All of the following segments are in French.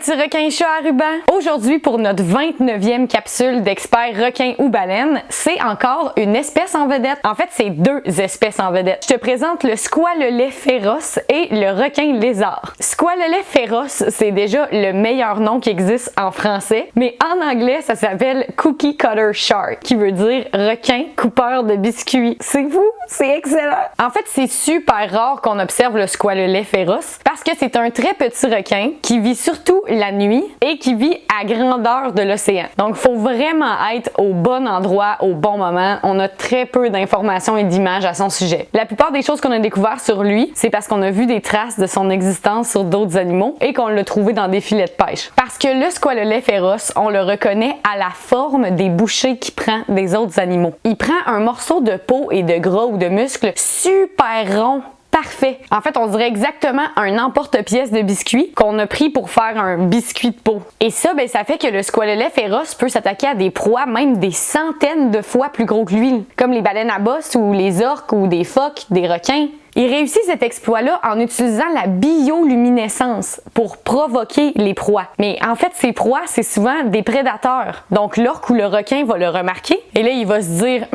petits requins chats à ruban! Aujourd'hui, pour notre 29e capsule d'experts requins ou baleines, c'est encore une espèce en vedette. En fait, c'est deux espèces en vedette. Je te présente le squalelet féroce et le requin lézard. Squalelet féroce, c'est déjà le meilleur nom qui existe en français, mais en anglais, ça s'appelle Cookie Cutter Shark, qui veut dire requin coupeur de biscuits. C'est fou, c'est excellent! En fait, c'est super rare qu'on observe le squalelet féroce parce que c'est un très petit requin qui vit surtout la nuit et qui vit à grandeur de l'océan. Donc, il faut vraiment être au bon endroit, au bon moment. On a très peu d'informations et d'images à son sujet. La plupart des choses qu'on a découvert sur lui, c'est parce qu'on a vu des traces de son existence sur d'autres animaux et qu'on l'a trouvé dans des filets de pêche. Parce que le squalelet féroce, on le reconnaît à la forme des bouchées qu'il prend des autres animaux. Il prend un morceau de peau et de gras ou de muscle super rond. Parfait. En fait, on dirait exactement un emporte-pièce de biscuits qu'on a pris pour faire un biscuit de peau. Et ça, ça fait que le squalelet féroce peut s'attaquer à des proies même des centaines de fois plus gros que lui, comme les baleines à bosse ou les orques ou des phoques, des requins. Il réussit cet exploit-là en utilisant la bioluminescence pour provoquer les proies. Mais en fait, ces proies, c'est souvent des prédateurs. Donc, l'orque ou le requin va le remarquer et là, il va se dire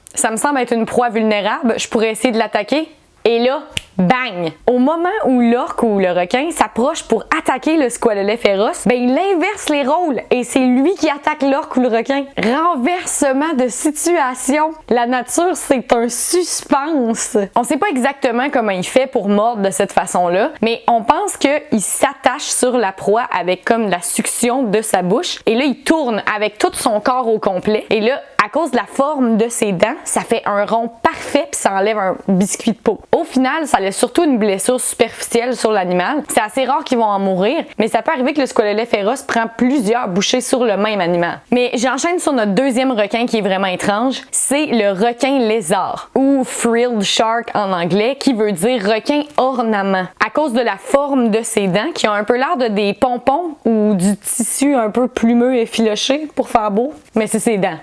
« ça me semble être une proie vulnérable, je pourrais essayer de l'attaquer. » Et là, bang! Au moment où l'orque ou le requin s'approche pour attaquer le squalelet féroce, il inverse les rôles et c'est lui qui attaque l'orque ou le requin. Renversement de situation. La nature, c'est un suspense. On sait pas exactement comment il fait pour mordre de cette façon-là, mais on pense qu'il s'attache sur la proie avec comme la succion de sa bouche et là, il tourne avec tout son corps au complet et là, à cause de la forme de ses dents, ça fait un rond parfait puis ça enlève un biscuit de peau. Au final, ça laisse surtout une blessure superficielle sur l'animal. C'est assez rare qu'ils vont en mourir, mais ça peut arriver que le squalelet féroce prend plusieurs bouchées sur le même animal. Mais j'enchaîne sur notre deuxième requin qui est vraiment étrange, c'est le requin lézard ou frilled shark en anglais, qui veut dire requin ornement. À cause de la forme de ses dents, qui ont un peu l'air de des pompons ou du tissu un peu plumeux et effiloché pour faire beau, mais c'est ses dents.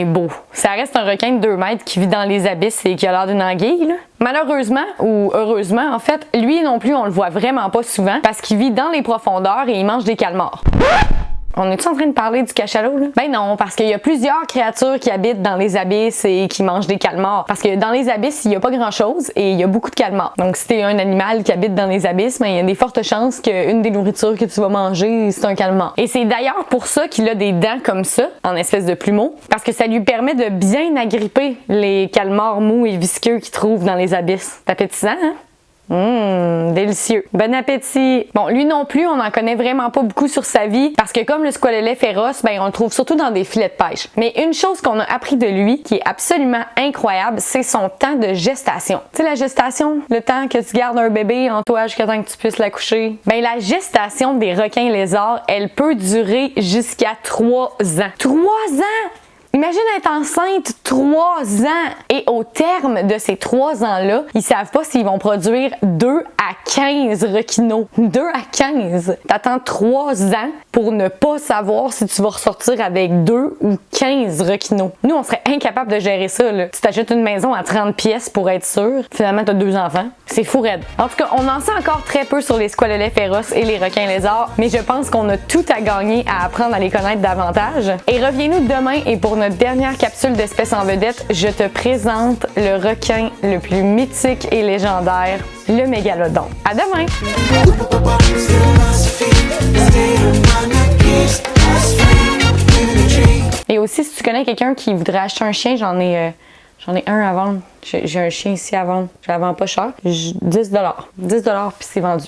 Beau. Ça reste un requin de 2 mètres qui vit dans les abysses et qui a l'air d'une anguille, là. Malheureusement, ou heureusement en fait, lui non plus on le voit vraiment pas souvent parce qu'il vit dans les profondeurs et il mange des calmars. On est-tu en train de parler du cachalot, là? Non, parce qu'il y a plusieurs créatures qui habitent dans les abysses et qui mangent des calmars. Parce que dans les abysses, il n'y a pas grand-chose et il y a beaucoup de calmars. Donc, si t'es un animal qui habite dans les abysses, il y a des fortes chances qu'une des nourritures que tu vas manger, c'est un calmar. Et c'est d'ailleurs pour ça qu'il a des dents comme ça, en espèce de plumeau, parce que ça lui permet de bien agripper les calmars mous et visqueux qu'il trouve dans les abysses. C'est appétissant, hein? Délicieux. Bon appétit! Bon, lui non plus, on n'en connaît vraiment pas beaucoup sur sa vie parce que comme le squalelet féroce, on le trouve surtout dans des filets de pêche. Mais une chose qu'on a appris de lui qui est absolument incroyable, c'est son temps de gestation. Tu sais, la gestation, le temps que tu gardes un bébé en toi jusqu'à temps que tu puisses l'accoucher. La gestation des requins lézards, elle peut durer jusqu'à 3 ans. 3 ans! Imagine être enceinte 3 ans et au terme de ces 3 ans-là, ils savent pas s'ils vont produire 2 à 15 requinots. 2 à 15! T'attends 3 ans pour ne pas savoir si tu vas ressortir avec 2 ou 15 requinots. Nous, on serait incapable de gérer ça, là. Tu t'achètes une maison à 30 pièces pour être sûr. Finalement, t'as 2 enfants. C'est fou raide. En tout cas, on en sait encore très peu sur les squalelets féroces et les requins lézards, mais je pense qu'on a tout à gagner à apprendre à les connaître davantage. Et reviens-nous demain et pour notre dernière capsule d'espèces en vedette, je te présente le requin le plus mythique et légendaire, le mégalodon. À demain! Et aussi, si tu connais quelqu'un qui voudrait acheter un chien, j'en ai un à vendre. J'ai un chien ici à vendre. Je la vends pas cher. 10$. 10$ puis c'est vendu.